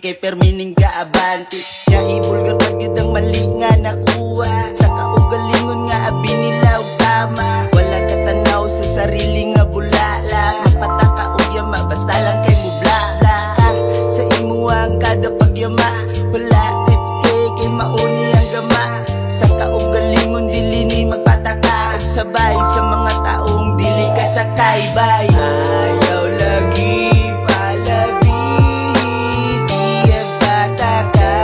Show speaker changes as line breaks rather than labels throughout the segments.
kay permining gaabante. Nya ibulgar pagyud ang mali nga nakuha, sa kaugalingon nga abi nila og tama. Wala ka tanaw sa sarili nga bulala, mapataka og yama basta lang kay mo bla bla ka. Sa imuang kada pagyama, wala kay mauni ang gama. Sa kaugalingon dili ni magpataka, og sabay sa mga taong dili kasakay bay. Ayaw lagi palabi, di agpataka,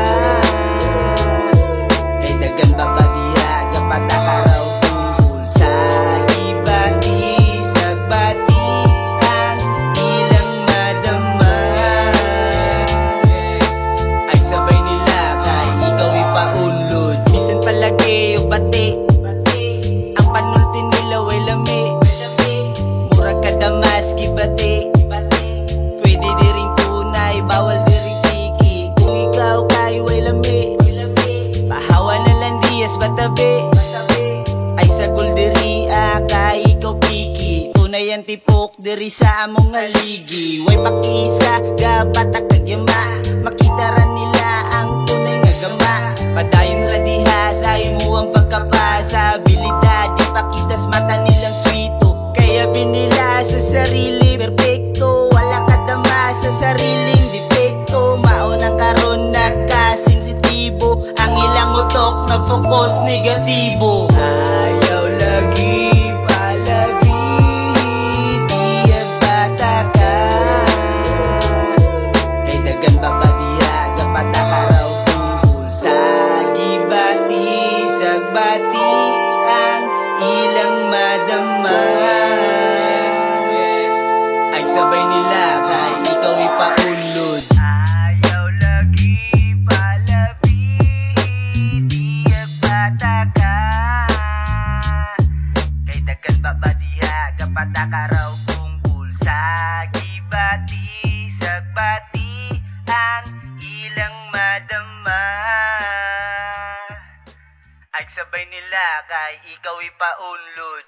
kay dagan baba diha gapataka raw tungkol sa ibati, sa bati ang ilang madama. Ay sabay nila kay ikaw ipaunlod, bisan palagi og bati, ang panulti nila way lami. Murag kadamas gibati, pwede diring tunay, bawal diring piki. Kung ikaw kay way lami, pahawa na lang diyas batabi. Ay sagol diri kay ikaw piki, tunay ang tipok diri sa among haligi. Way pakisa gabatak kagyama, makita ra nila ang tunay nga gama. Padayon ra diha sa imo ang pagkapasa, abilidad ipakitas mata nilang swito. Kaya binila sa sarili perfecto, wala kadama sa sariling depekto. Maunang karon nagkasensitibo, ang ilang utok nag-focus negatibo. Ayaw lagi palabi, di agpataka, kay dagan baba diha gapataka raw tungkol sa gibati, sa bati ang ilang madama. Ay sabay nila kay ikaw ipaunlod. Ayaw lagi palabi, di agpataka, kay dagan baba diha gapataka raw tungkol sa gibati, sa bati ang ilang madama. Ay sabay nila kay ikaw ipaunlod.